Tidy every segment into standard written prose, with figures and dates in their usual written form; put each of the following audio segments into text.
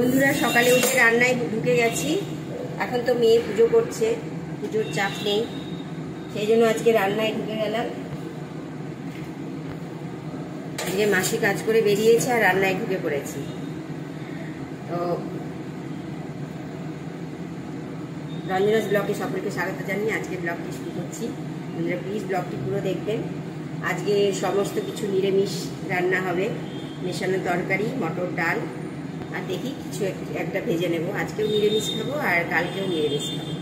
বন্ধুরা সকালে উঠে রান্নায় ঢুকে গেছি। এখন তো মেয়ে পুজো করছে, পুজোর চাপ নেই, সেই জন্য আজকে রান্নায় ঢুকে গেলাম। আজকে মাসি কাজ করে বেরিয়েছে আর রান্নায় ঢুকে পড়েছি। তো রঞ্জনাস ব্লগে সকলকে স্বাগত জানিয়ে আজকে ব্লগটি শুরু করছি। বন্ধুরা প্লিজ ব্লগটি পুরো দেখবেন। আজকে সমস্ত কিছু নিরামিষ রান্না হবে, মেশানো তরকারি, মটর ডাল, আর দেখি কিছু একটা ভেজে নেব। আজকেও নিরামিষ খাবো আর কালকেও নিরামিষ খাবো।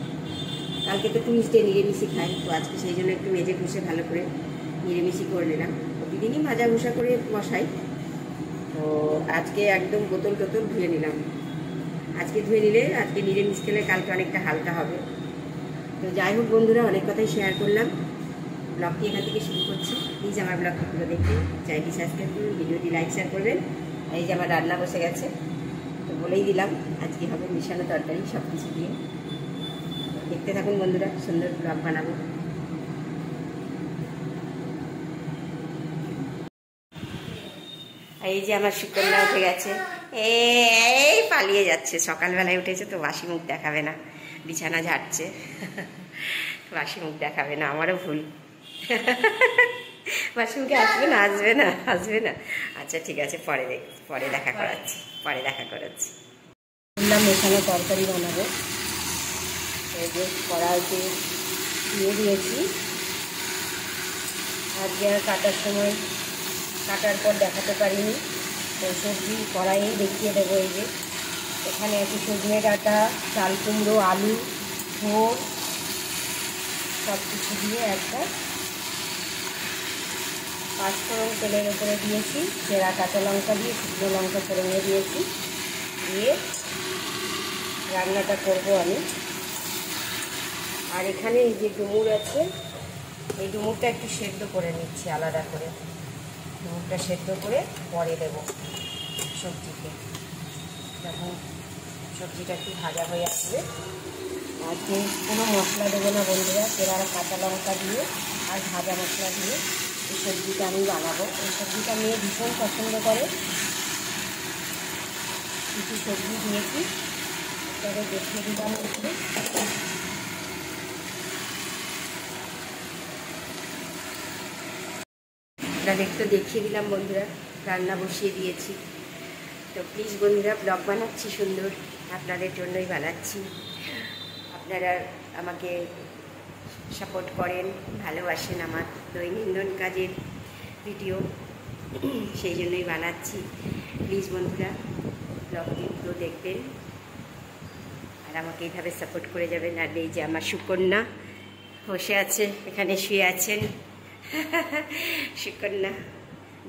কালকে তো টুইসডে নিরামিষই খাই, তো আজকে সেই জন্য একটু মেজে ঘষে ভালো করে নিরামিষই করে নিলাম। প্রতিদিনই ভাজা ঘষা করে বসাই, তো আজকে একদম বোতল টোতল ধুয়ে নিলাম। আজকে ধুয়ে নিলে আজকে নিরামিষ খেলে কালকে অনেকটা হালকা হবে। তো যাই হোক বন্ধুরা, অনেক কথাই শেয়ার করলাম। ব্লগটি এখান থেকে শুরু করছি। প্লিজ আমার ব্লগটি পুরো দেখবেন, চ্যানেলটি সাবস্ক্রাইব করুন, ভিডিওটি লাইক শেয়ার করবেন। এই যে আমার রান্না বসে গেছে, তো বলেই দিলাম আজকে হবে মিশানো তরকারি সব কিছু দিয়ে। দেখতে থাকুন বন্ধুরা, সুন্দর ব্লগ বানাবো। এই যে আমার সুকন্যা উঠে গেছে, এই পালিয়ে যাচ্ছে। সকালবেলায় উঠেছে তো বাসি মুখ দেখাবে না, বিছানা ঝাড়ছে। বাসি মুখ দেখাবে না, আমারও ভুল। বাসি মুখে আসবে না, আসবে না, আসবে না। আচ্ছা ঠিক আছে, পরে দেখা করাচ্ছি। বললাম এখানে তরকারি বানাবো। এই যে কড়াইতে দিয়ে দিয়েছি। আজকে আর কাটার পর দেখাতে পারিনি, তো সবজি কড়াইয়ে দেখিয়ে দেবো। এই যে এখানে আছে সজনে ডাঁটা, চাল কুমড়ো, আলু, ঝোল সব কিছু দিয়ে একটা পাঁচফোড়ন তেলের উপরে দিয়েছি, চেরা কাঁচা লঙ্কা দিয়ে শুকনো লঙ্কা ফোড়নে দিয়েছি, দিয়ে রান্নাটা করব আমি। আর এখানে এই যে ডুমুর আছে, এই ডুমুরটা একটু সেদ্ধ করে নিচ্ছি আলাদা করে। ডুমুরটা সেদ্ধ করে পরে দেবো সবজিতে, যখন সবজিটা একটু ভাজা হয়ে আসবে। আজকে কোনো মশলা দেবো না বন্ধুরা, চেরা কাঁচা লঙ্কা দিয়ে আর ভাজা মশলা দিয়ে এই সবজিটা আমি বানাবো। এই সবজিটা মেয়ে ভীষণ পছন্দ করে। কিছু সবজি দিয়েছি, তবে দেখিয়ে দিলাম একটু। একটু দেখিয়ে দিলাম বন্ধুরা, রান্না বসিয়ে দিয়েছি। তো প্লিজ বন্ধুরা, ব্লগ বানাচ্ছি সুন্দর, আপনাদের জন্যই বানাচ্ছি। আপনারা আমাকে সাপোর্ট করেন, ভালোবাসেন আমার দৈনন্দিন কাজের ভিডিও, সেই জন্যই বানাচ্ছি। প্লিজ বন্ধুরা ব্লগটি পুরো দেখবেন আর আমাকে এইভাবে সাপোর্ট করে যাবেন। আর এই যে আমার সুকন্যা বসে আছে, এখানে শুয়ে আছেন। সুকন্যা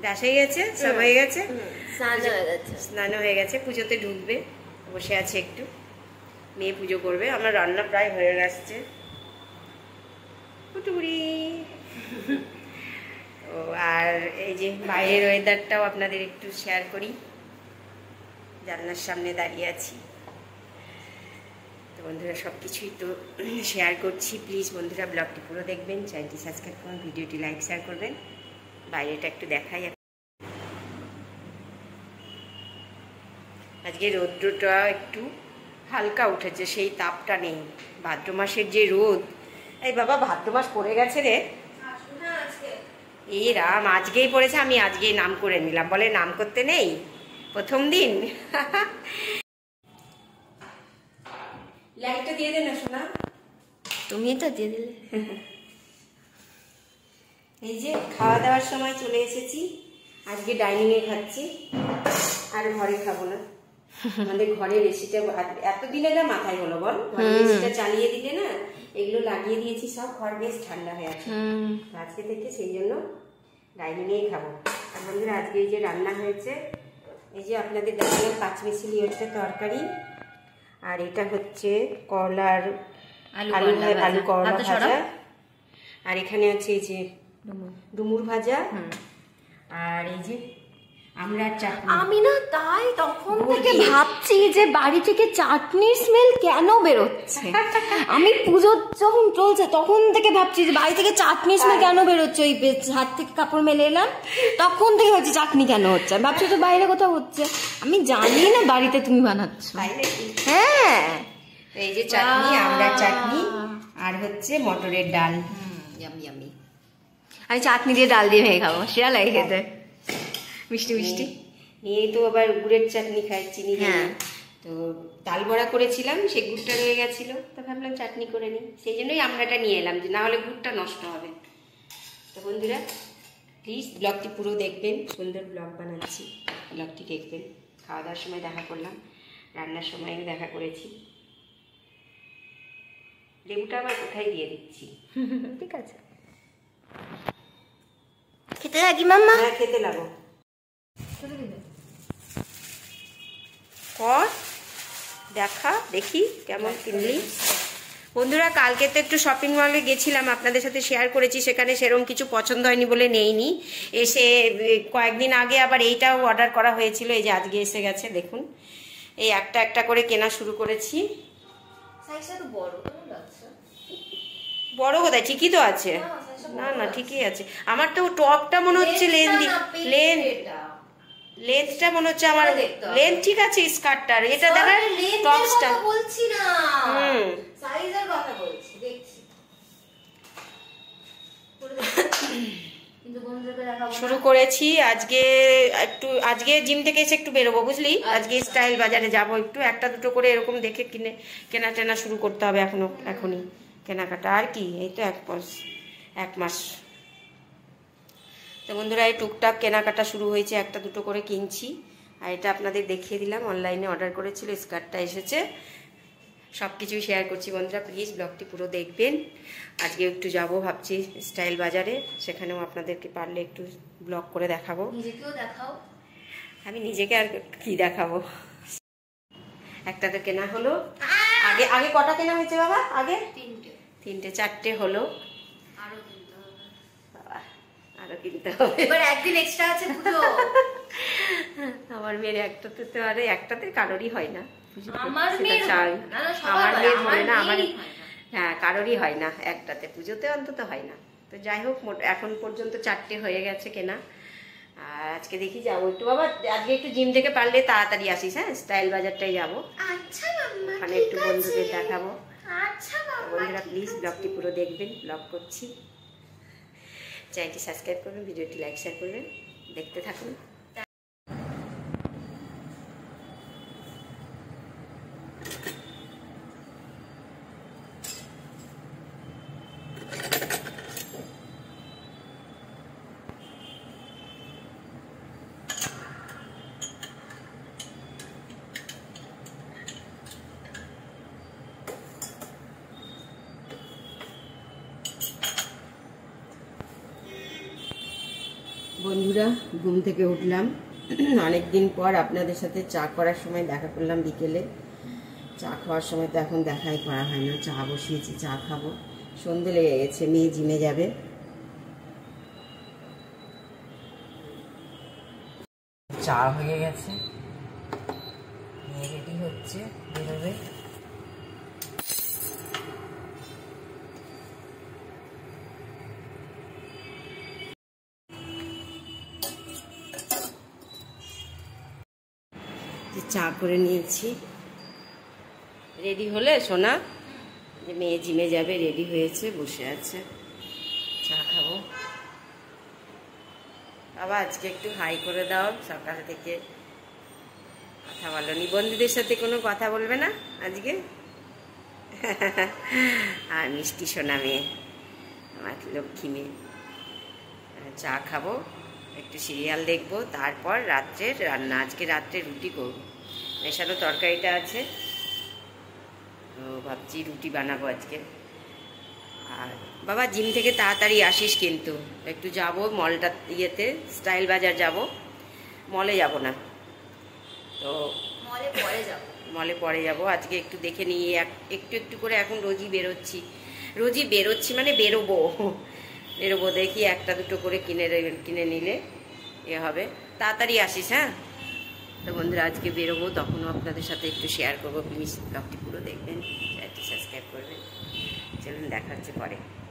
দাস হয়ে গেছে, সব হয়ে গেছে, স্নান হয়ে গেছে, পুজোতে ঢুকবে, বসে আছে একটু। মেয়ে পুজো করবে, আমার রান্না প্রায় হয়ে গেছে। কুটুরি। ও আর এই যে বাইরের ওয়েদারটাও আপনাদের একটু শেয়ার করি। জানলার সামনে দাঁড়িয়ে আছি, তো বন্ধুরা সব কিছুই তো শেয়ার করছি। প্লিজ বন্ধুরা ব্লগটি পুরো দেখবেন, চ্যানেলটি সাবস্ক্রাইব করুন, ভিডিওটি লাইক শেয়ার করবেন। বাইরেটা একটু দেখাই। আজকে রৌদ্রটা একটু হালকা উঠেছে, সেই তাপটা নেই। ভাদ্র মাসের যে রোদ, এই বাবা ভাদ্র মাস পড়ে গেছে রে। এই রাম, আজকেই পড়েছে, আমি আজকেই নাম করে নিলাম। বলে নাম করতে নেই প্রথম দিন। লাইটটা দিয়ে দে না শোনা, তুমি তো দিয়ে দিলে। এই যে খাওয়া দাওয়ার সময় চলে এসেছি। আজকে ডাইনিংয়ে খাচ্ছি, আর ঘরে খাবো না। আমাদের ঘরের এসিটা এতদিনে না মাথায় হলো বল, ঘরের এসিটা চালিয়ে দিলে না, এগুলো লাগিয়ে দিয়েছি সব, ঘর বেশ ঠান্ডা হয়ে আছে আজকে থেকে, সেই জন্য ডাইনিংয়েই খাবো। আর বন্ধুরা আজকে এই যে রান্না হয়েছে, এই যে আপনাদের দেখালাম পাঁচমিশালি হচ্ছে তরকারি, আর এটা হচ্ছে করলার আলু করলা ভাজা, আর এখানে আছে এই যে ডুমুর ভাজা, আর এই যে আমরা চাটনি আমি না তাই তখন থেকে ভাবছি যে বাড়ি থেকে চাটনির স্মেল কেন বেরোচ্ছে। আমি পুজো যখন চলছে তখন থেকে ভাবছি যে বাড়ি থেকে চাটনির স্মেল কেন বেরোচ্ছে। ওই হাত থেকে কাপড় মেলে এলাম তখন থেকে ভাবছি চাটনি কেন হচ্ছে। আমি ভাবছি তো বাইরে কোথাও হচ্ছে, আমি জানি না বাড়িতে তুমি বানাচ্ছ। হ্যাঁ, এই যে চাটনি, আমরা চাটনি আর হচ্ছে মটরের ডাল। ইয়ামি। আমি চাটনি দিয়ে ডাল দিয়ে ভেঙে খাবো, সেরা লাগে খেতে, মিষ্টি মিষ্টি। নিয়ে তো আবার গুড়ের চাটনি খাই চিনি দিয়ে। হ্যাঁ, তো তাল বড়া করেছিলাম, সেই গুড়টা রয়ে গেছিল, তো ভাবলাম চাটনি করে নিই, সেই জন্যই আমরাটা নিয়ে এলাম, যে না হলে গুড়টা নষ্ট হবে। তো বন্ধুরা প্লিজ ব্লগটি পুরো দেখবেন, সুন্দর ব্লগ বানাচ্ছি, ব্লগটি দেখবেন। খাওয়া দাওয়ার সময় দেখা করলাম, রান্নার সময়ও দেখা করেছি। লেবুটা আবার কোথায় দিয়ে দিচ্ছি, ঠিক আছে। খেতে লাগি মাম্মা? হ্যাঁ খেতে লাগো। কর দেখা দেখি কেমন কিনলি। বন্ধুরা কালকে তো একটু শপিং মলে গেছিলাম, আপনাদের সাথে শেয়ার করেছি, সেখানে সেরকম কিছু পছন্দ হয়নি বলে নেইনি। এসে কয়েকদিন আগে আবার এইটাও অর্ডার করা হয়েছিল, এই যে আজকে এসে গেছে দেখুন। এই একটা একটা করে কেনা শুরু করেছি। সাইজটা তো বড় লাগছে। বড় কোথায়, ঠিকই তো আছে। না না ঠিকই আছে। আমার তো টপটা মনে হচ্ছে লেন্থটা মনে হচ্ছে আমার লেন্থ ঠিক আছে স্কার্টটার, এটা দেখা টপসটা বলছি না, সাইজের কথা বলছি, দেখছি। শুরু করেছি আজকে জিম থেকে এসে একটু বেরোবো বুঝলি। আজকে স্টাইল বাজারে যাব, একটু একটা দুটো করে এরকম দেখে কেনা টেনা শুরু করতে হবে এখনই কেনাকাটা। আর কি এই তো এক মাস। তো বন্ধুরা এই টুকটাক কেনাকাটা শুরু হয়েছে, একটা দুটো করে কিনছি। আর এটা আপনাদের দেখিয়ে দিলাম, অনলাইনে অর্ডার করেছিল, স্কার্টটা এসেছে। সব কিছুই শেয়ার করছি বন্ধুরা, প্লিজ ব্লগটি পুরো দেখবেন। আজকে একটু যাব ভাবছি স্টাইল বাজারে, সেখানেও আপনাদেরকে পারলে একটু ব্লগ করে দেখাবো। নিজেকেও দেখাও। আমি নিজেকে আর কি দেখাবো। একটা তো কেনা হলো। আগে কটা কেনা হয়েছে বাবা? আগে তিনটে চারটে হলো, আরো কিনতে হবে। এবার একদিন এক্সট্রা আছে পুজো। আমার মেয়ের একটাতে কারোরই হয় না, আমার মেয়ের হয় না, আমার হ্যাঁ কারোরই হয় না, একটাতে পুজোতে অন্তত হয় না। তো যাই হোক এখন পর্যন্ত চারটে হয়ে গেছে কেনা। আর আজকে দেখি যাবো একটু বাবা, আজকে একটু জিম থেকে পারলে তাড়াতাড়ি আসিস, হ্যাঁ স্টাইল বাজারটাই যাবো, ওখানে একটু বন্ধুদের দেখাবো। বন্ধুরা প্লিজ ব্লগটি পুরো দেখবেন, ব্লগ করছি। চ্যানেলটি সাবস্ক্রাইব করবেন, ভিডিওটি লাইক শেয়ার করবেন, দেখতে থাকুন। বন্ধুরা ঘুম থেকে উঠলাম, অনেকদিন পর আপনাদের সাথে চা করার সময় দেখা করলাম বিকেলে। চা খাওয়ার সময় তো এখন দেখাই করা হয় না, চা বসিয়েছি, চা খাবো। সন্ধে লেগে গেছে, মেয়ে জিমে যাবে। চা হয়ে গেছে, মেয়ে রেডি হচ্ছে, বেরোবে। চা করে নিয়েছি, রেডি হলে সোনা, যে মেয়ে জিমে যাবে, রেডি হয়েছে, বসে আছে, চা খাবো। বাবা আজকে একটু হাই করে দাও, সকাল থেকে কথা বলোনি, বন্ধুদের সাথে কোনো কথা বলবে না আজকে? আর মিষ্টি সোনা মেয়ে, আমার লক্ষ্মী মেয়ে। চা খাবো, একটু সিরিয়াল দেখবো, তারপর রাত্রের রান্না। আজকে রাত্রে রুটি করবো, মেশানো তরকারিটা আছে, তো ভাবছি রুটি বানাবো আজকে। আর বাবা জিম থেকে তাড়াতাড়ি আসিস কিন্তু, একটু যাব মলটা ইয়েতে, স্টাইল বাজার যাব, মলে যাব না তো মলে পরে যাব। আজকে একটু দেখে নিয়ে একটু একটু করে এখন রোজই বেরোচ্ছি মানে বেরোবো, দেখি একটা দুটো করে কিনে নিলে এ হবে। তাড়াতাড়ি আসিস, হ্যাঁ। তো বন্ধুরা আজকে বেরোবো, তখনও আপনাদের সাথে একটু শেয়ার করবো। প্লিজ ব্লগটি পুরো দেখবেন, চ্যানেলটি সাবস্ক্রাইব করবেন। চলুন দেখা হচ্ছে পরে।